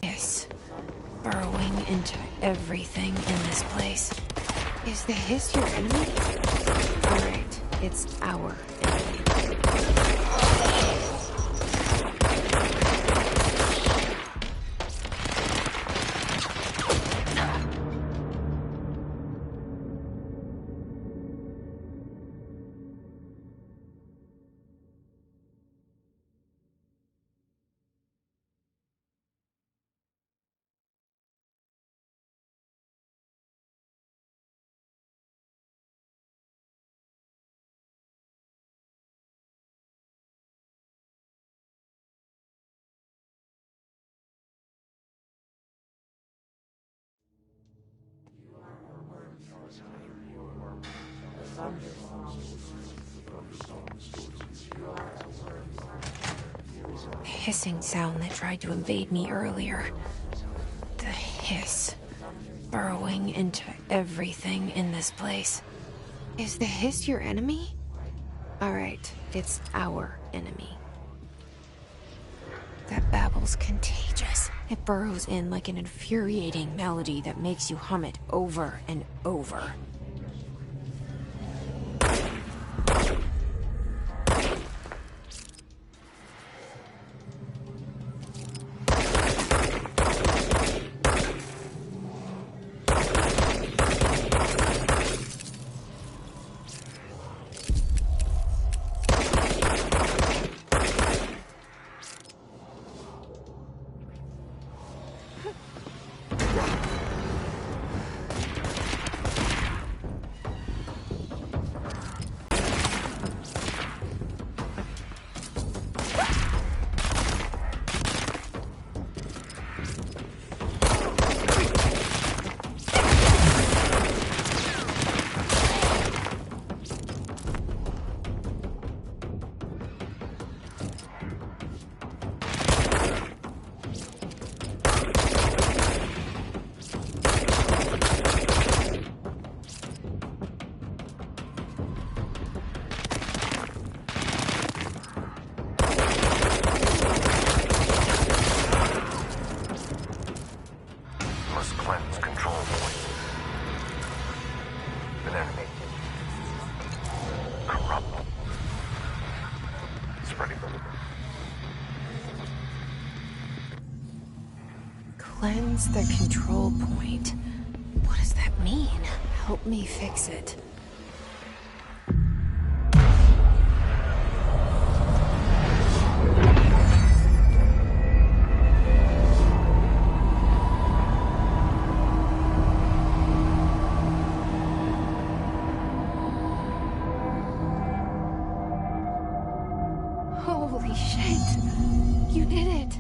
Hiss, burrowing into everything in this place. Is the hiss your enemy? Alright, it's our enemy. The hissing sound that tried to invade me earlier. The hiss, burrowing into everything in this place. Is the hiss your enemy? Alright, it's our enemy. That babble's contagious. It burrows in like an infuriating melody that makes you hum it over and over. Cleanse the control point. What does that mean? Help me fix it. Holy shit! You did it!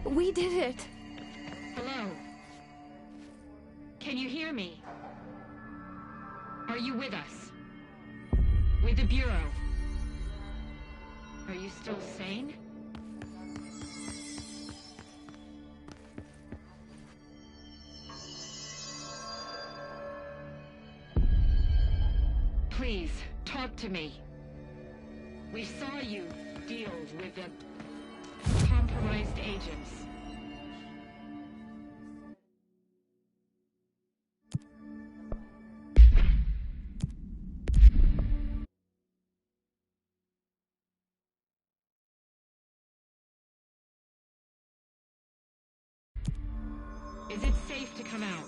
We did it! Hello? Can you hear me? Are you with us? With the Bureau? Are you still sane? Please, talk to me. We saw you deal with the compromised agents. Is it safe to come out?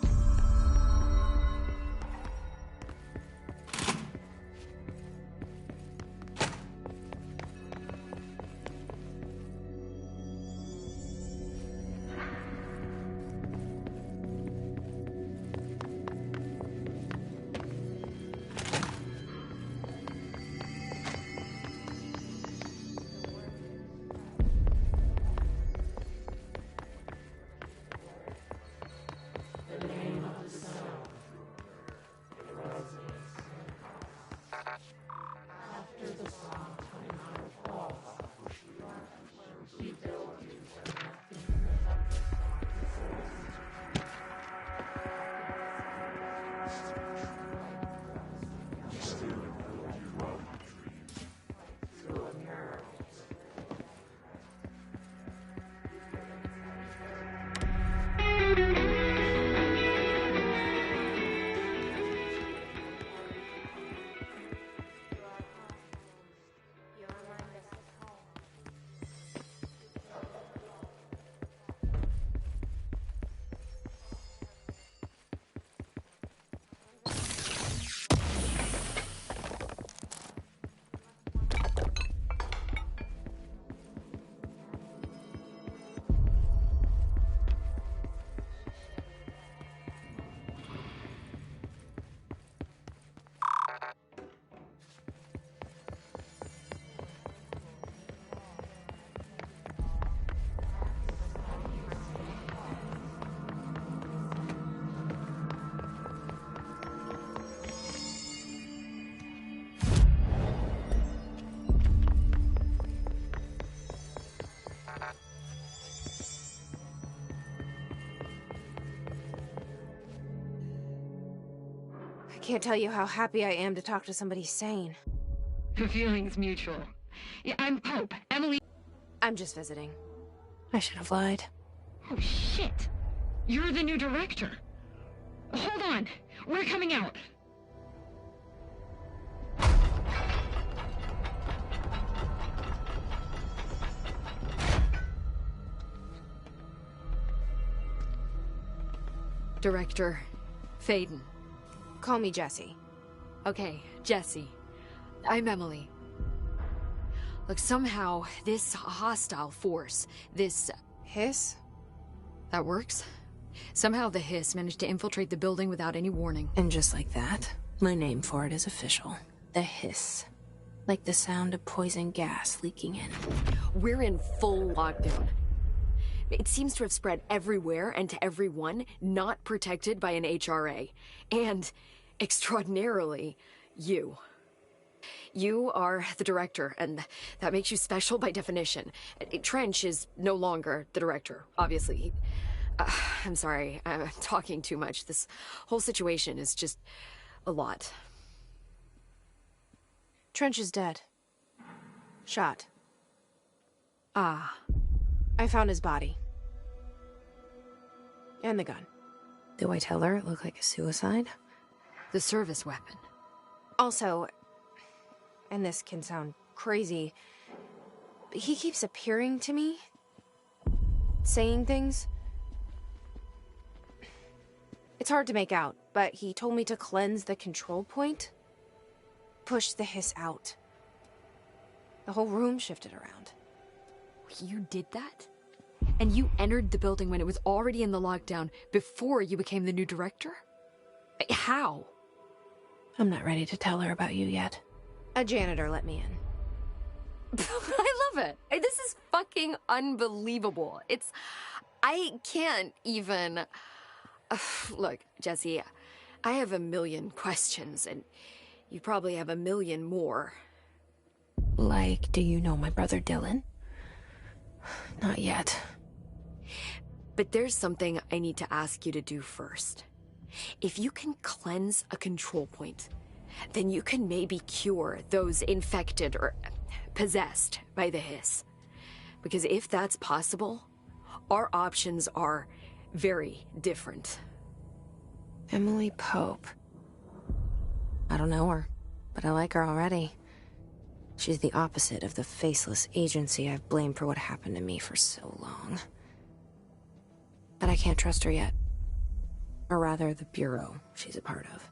Can't tell you how happy I am to talk to somebody sane. The feeling's mutual. Yeah, I'm Pope. Emily... I'm just visiting. I should have lied. Oh, shit. You're the new director. Hold on. We're coming out. Director Faden. Call me Jessie. Okay, Jessie. I'm Emily. Look, somehow this hostile force, this... Hiss? That works? Somehow the hiss managed to infiltrate the building without any warning. And just like that, my name for it is official. The hiss. Like the sound of poison gas leaking in. We're in full lockdown. It seems to have spread everywhere and to everyone not protected by an HRA. And, extraordinarily, you. You are the director, and that makes you special by definition. Trench is no longer the director, obviously. I'm sorry, I'm talking too much. This whole situation is just a lot. Trench is dead. Shot. Ah. I found his body. And the gun. Do I tell her it looked like a suicide? The service weapon. Also, and this can sound crazy, but he keeps appearing to me. Saying things. It's hard to make out, but he told me to cleanse the control point. Push the hiss out. The whole room shifted around. You did that? And you entered the building when it was already in the lockdown before you became the new director? How? I'm not ready to tell her about you yet. A janitor let me in. I love it. This is fucking unbelievable. I can't even... Look, Jessie, I have a million questions, and you probably have a million more. Like, do you know my brother Dylan? Not yet. But there's something I need to ask you to do first. If you can cleanse a control point, then you can maybe cure those infected or possessed by the hiss. Because if that's possible, our options are very different. Emily Pope. I don't know her, but I like her already. She's the opposite of the faceless agency I've blamed for what happened to me for so long. But I can't trust her yet. Or rather, the bureau she's a part of.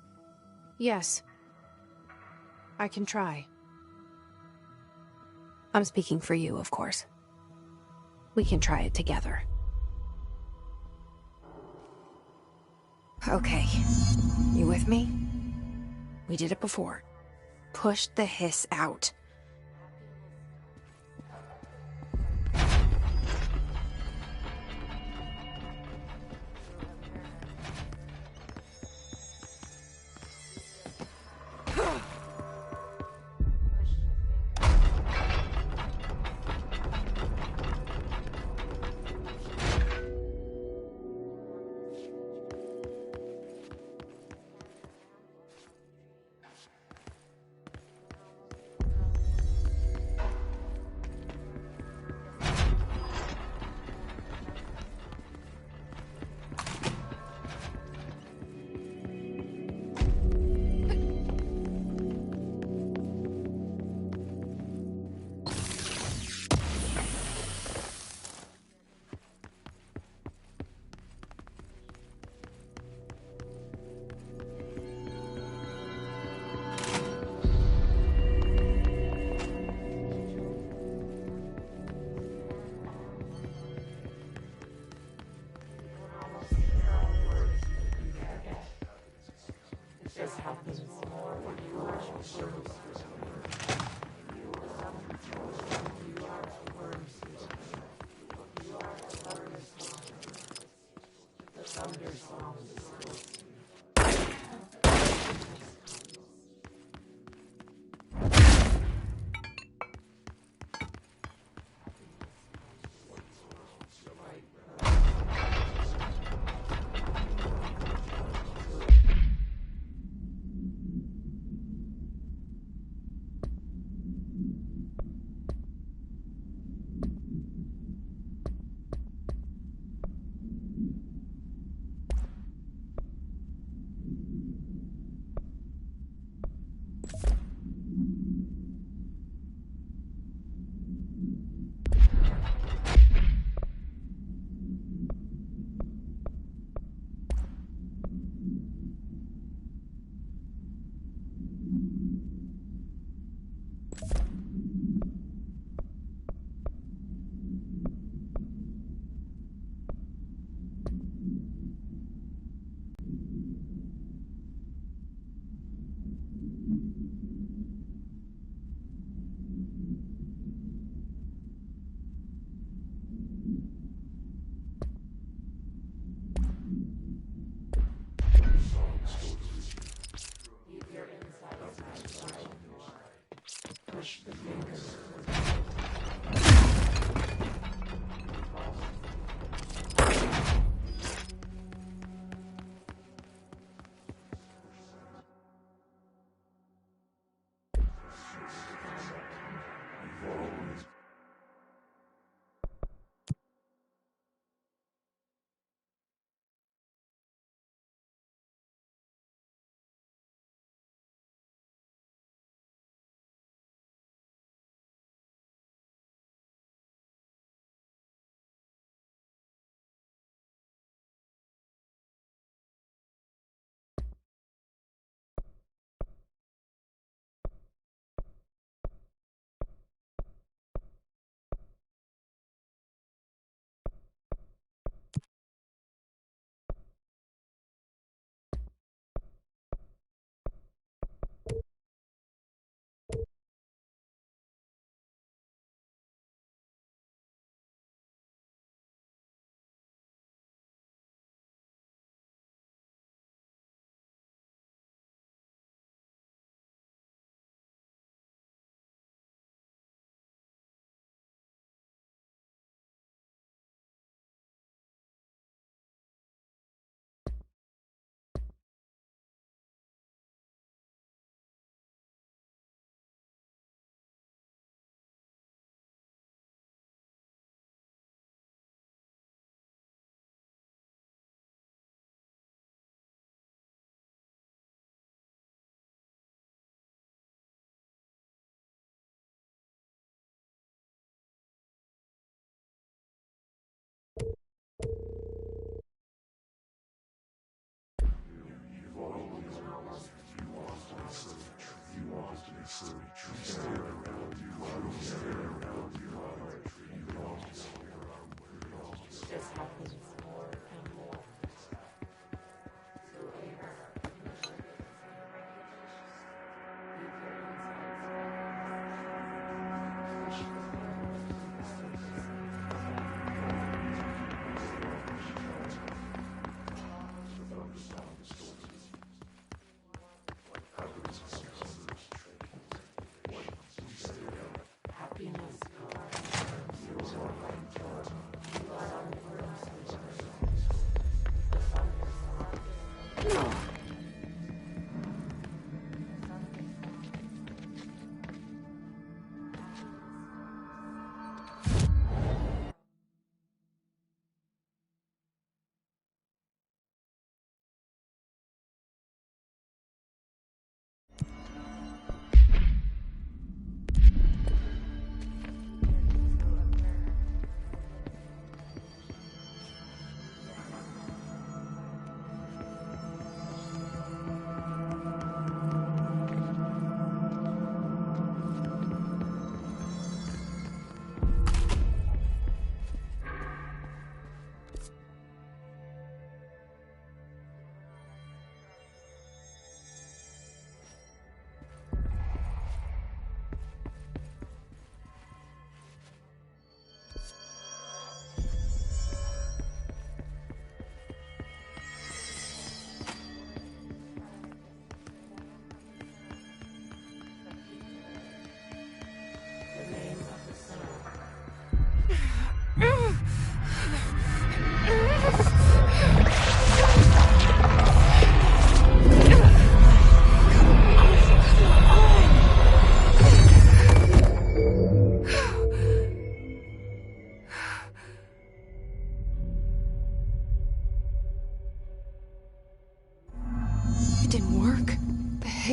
Yes. I can try. I'm speaking for you, of course. We can try it together. Okay. You with me? We did it before. Push the hiss out.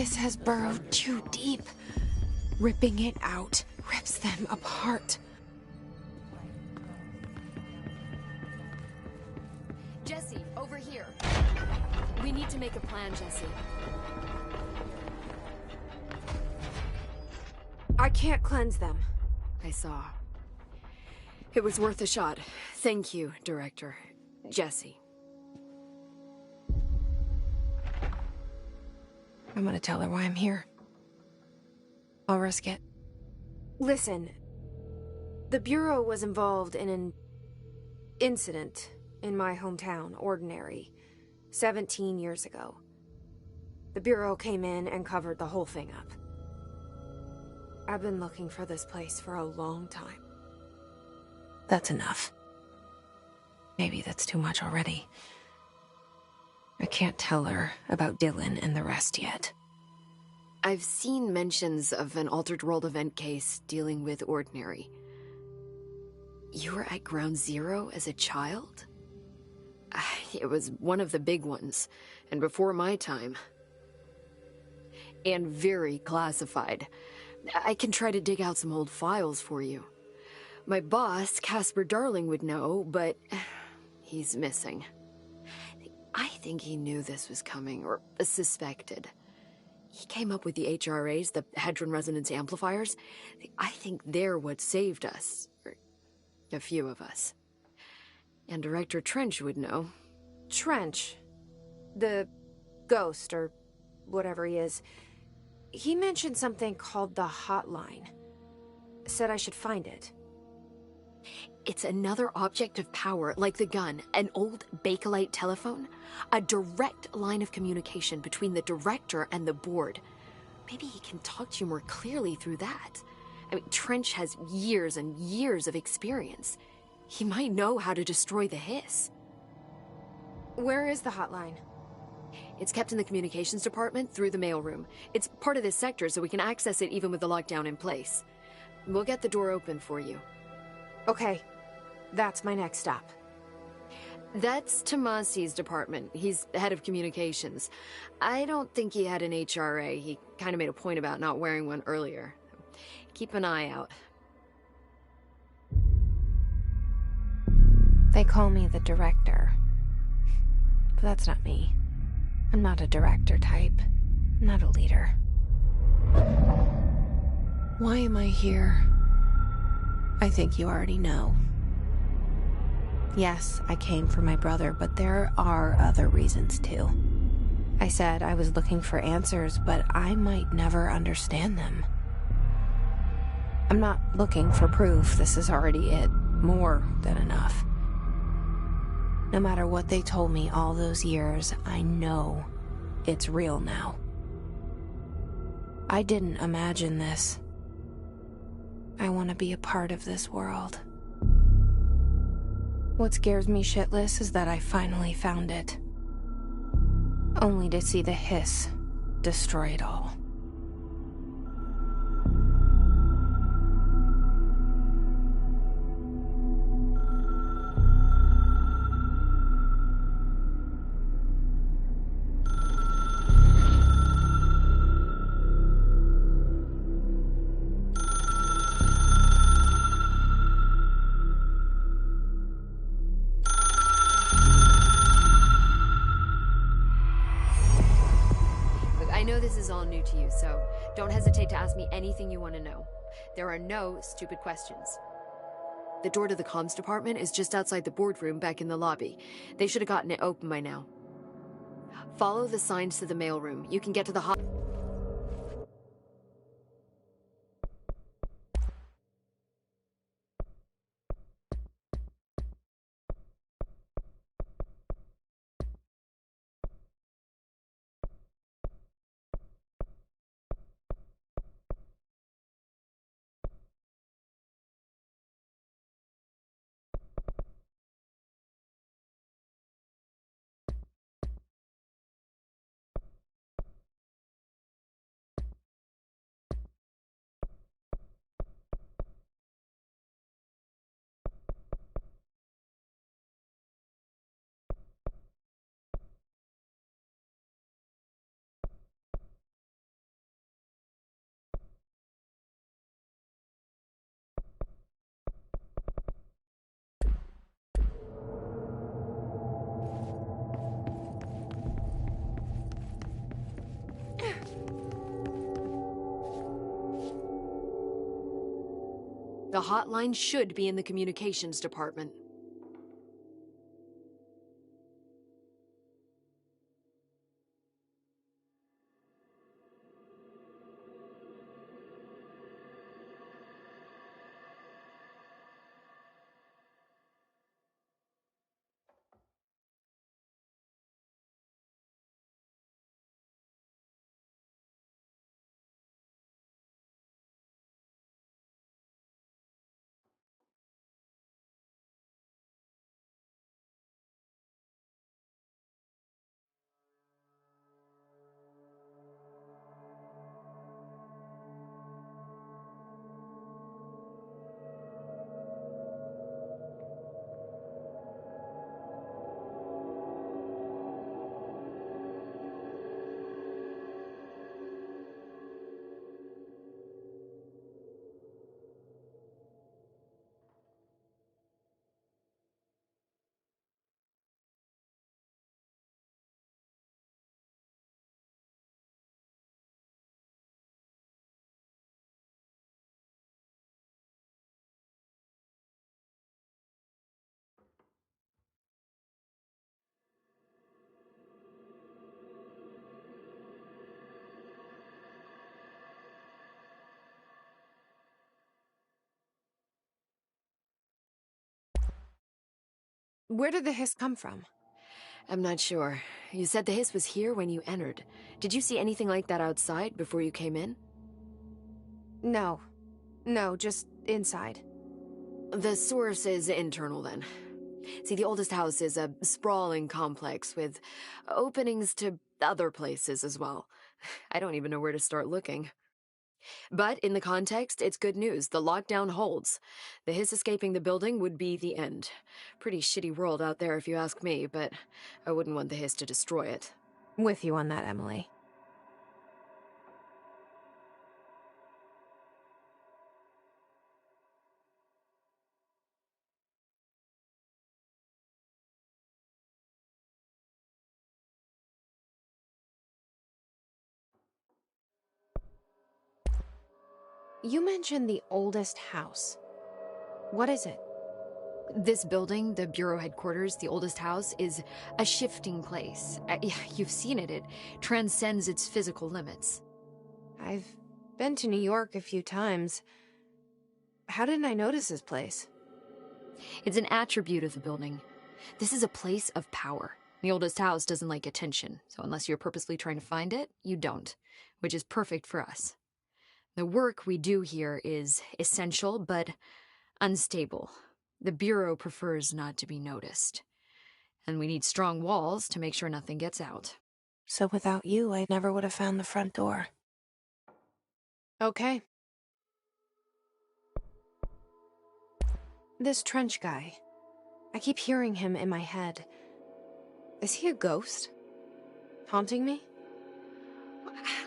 hiss has burrowed too deep. Ripping it out rips them apart. Jesse, over here. We need to make a plan, Jesse. I can't cleanse them. I saw. It was worth a shot. Thank you, Director. Jesse. I'm gonna tell her why I'm here. I'll risk it. Listen, the Bureau was involved in an incident in my hometown, Ordinary, 17 years ago. The Bureau came in and covered the whole thing up. I've been looking for this place for a long time. That's enough. Maybe that's too much already. I can't tell her about Dylan and the rest yet. I've seen mentions of an Altered World event case dealing with Ordinary. You were at Ground Zero as a child? It was one of the big ones, and before my time. And very classified. I can try to dig out some old files for you. My boss, Casper Darling, would know, but he's missing. I think he knew this was coming, or suspected. He came up with the HRAs, the Hadron Resonance Amplifiers. I think they're what saved us. Or a few of us. And Director Trench would know. Trench? The ghost, or whatever he is. He mentioned something called the Hotline. Said I should find it. It's another object of power, like the gun, an old Bakelite telephone, a direct line of communication between the director and the board. Maybe he can talk to you more clearly through that. I mean, Trench has years and years of experience. He might know how to destroy the hiss. Where is the hotline? It's kept in the communications department through the mailroom. It's part of this sector, so we can access it even with the lockdown in place. We'll get the door open for you. Okay. That's my next stop. That's Tomasi's department. He's head of communications. I don't think he had an HRA. He kind of made a point about not wearing one earlier. Keep an eye out. They call me the director. But that's not me. I'm not a director type. I'm not a leader. Why am I here? I think you already know. Yes, I came for my brother, but there are other reasons too. I said I was looking for answers, but I might never understand them. I'm not looking for proof. This is already it. More than enough. No matter what they told me all those years, I know it's real now. I didn't imagine this. I want to be a part of this world. What scares me shitless is that I finally found it. Only to see the hiss destroy it all. I know this is all new to you, so don't hesitate to ask me anything you want to know. There are no stupid questions. The door to the comms department is just outside the boardroom back in the lobby. They should have gotten it open by now. Follow the signs to the mailroom. You can get to the hot... The hotline should be in the communications department. Where did the hiss come from? I'm not sure. You said the hiss was here when you entered. Did you see anything like that outside before you came in? No. No, just inside. The source is internal, then. See, the oldest house is a sprawling complex with openings to other places as well. I don't even know where to start looking. But in the context, it's good news. The lockdown holds. The hiss escaping the building would be the end. Pretty shitty world out there if you ask me, but I wouldn't want the hiss to destroy it. With you on that, Emily. You mentioned the oldest house. What is it? This building, the Bureau headquarters, the oldest house, is a shifting place. You've seen it. It transcends its physical limits. I've been to New York a few times. How didn't I notice this place? It's an attribute of the building. This is a place of power. The oldest house doesn't like attention, so unless you're purposely trying to find it, you don't, which is perfect for us. The work we do here is essential, but unstable. The Bureau prefers not to be noticed. And we need strong walls to make sure nothing gets out. So without you, I never would have found the front door. Okay. This Trench guy. I keep hearing him in my head. Is he a ghost? Haunting me?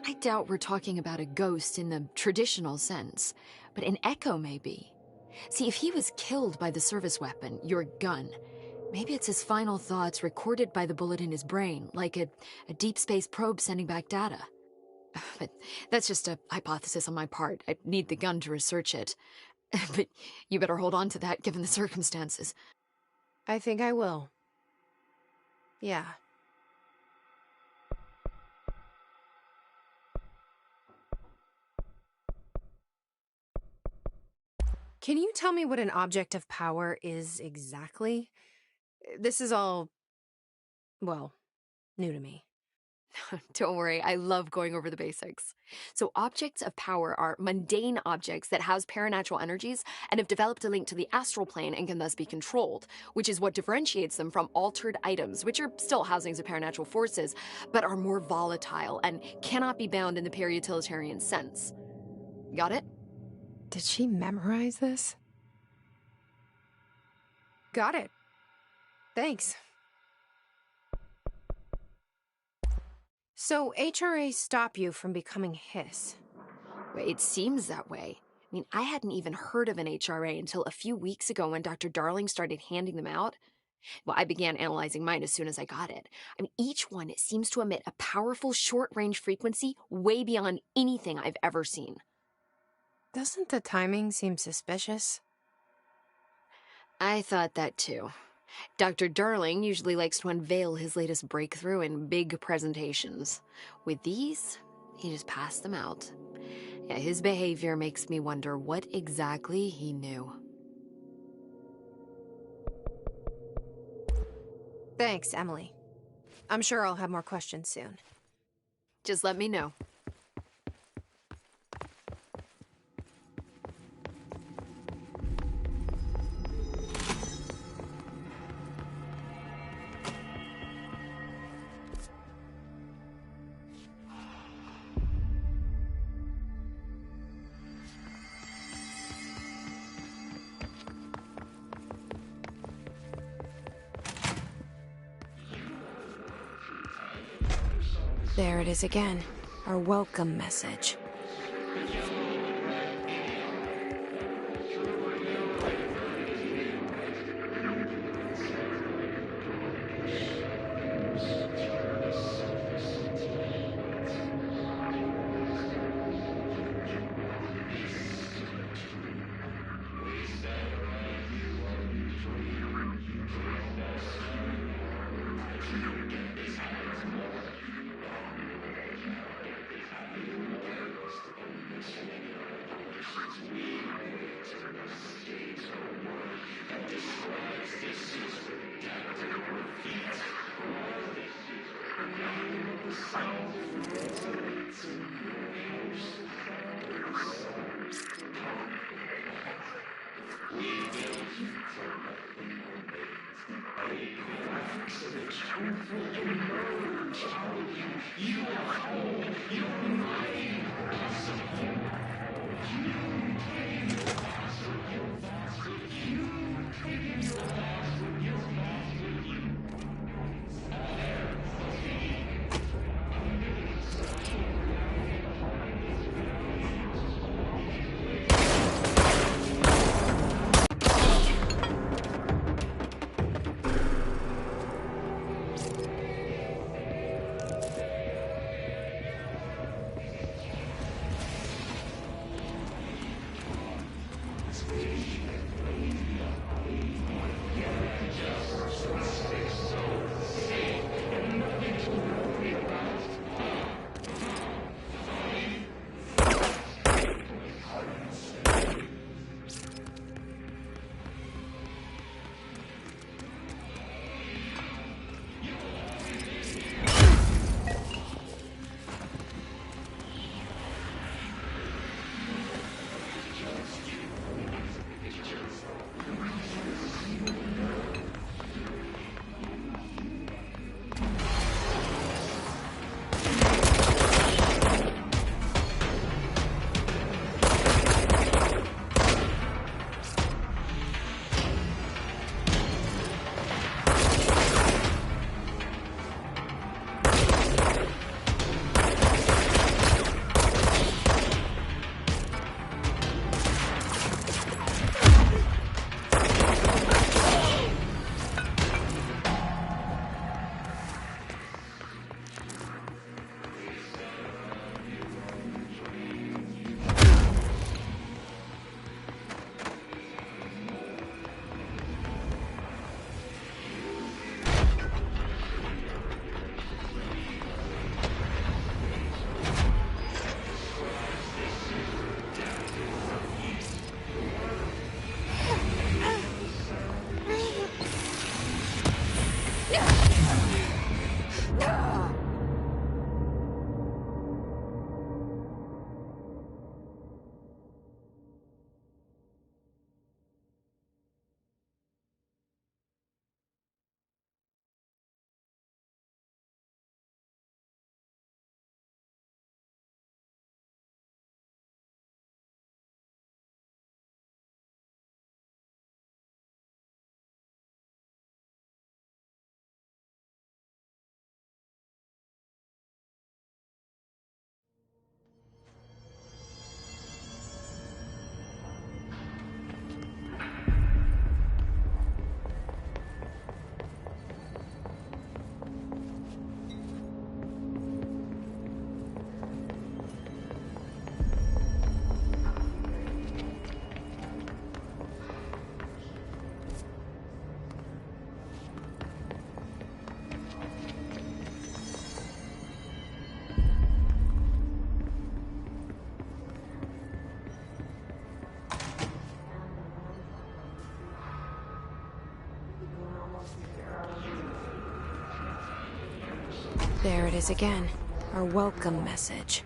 I doubt we're talking about a ghost in the traditional sense, but an echo maybe. See, if he was killed by the service weapon, your gun, maybe it's his final thoughts recorded by the bullet in his brain, like a deep space probe sending back data. But that's just a hypothesis on my part. I'd need the gun to research it. But you better hold on to that given the circumstances. I think I will. Yeah. Can you tell me what an object of power is exactly? This is all, well, new to me. Don't worry, I love going over the basics. So objects of power are mundane objects that house paranatural energies and have developed a link to the astral plane and can thus be controlled, which is what differentiates them from altered items, which are still housings of paranatural forces, but are more volatile and cannot be bound in the peri-utilitarian sense. Got it? Did she memorize this? Got it. Thanks. So HRAs stop you from becoming Hiss? It seems that way. I mean, I hadn't even heard of an HRA until a few weeks ago when Dr. Darling started handing them out. Well, I began analyzing mine as soon as I got it. I mean, each one seems to emit a powerful short-range frequency way beyond anything I've ever seen. Doesn't the timing seem suspicious? I thought that too. Dr. Darling usually likes to unveil his latest breakthrough in big presentations. With these, he just passed them out. Yeah, his behavior makes me wonder what exactly he knew. Thanks, Emily. I'm sure I'll have more questions soon. Just let me know. There it is again. Our welcome message. There it is again. Our welcome message.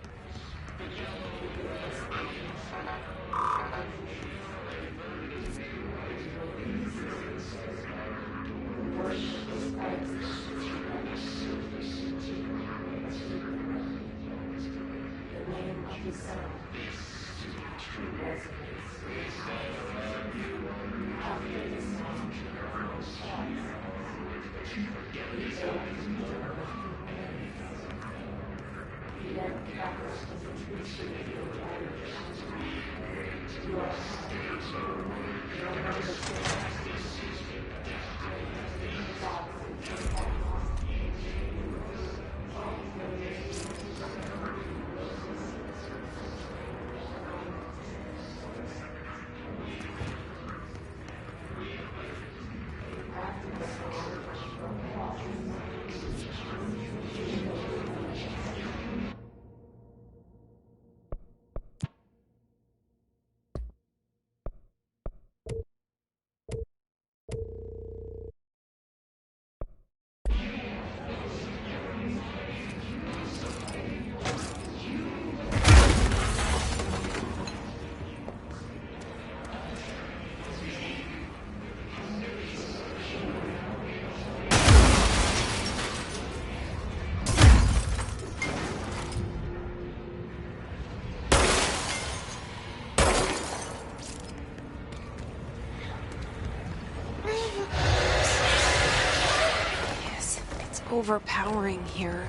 Overpowering here.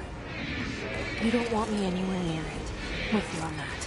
You don't want me anywhere near it. With you on that.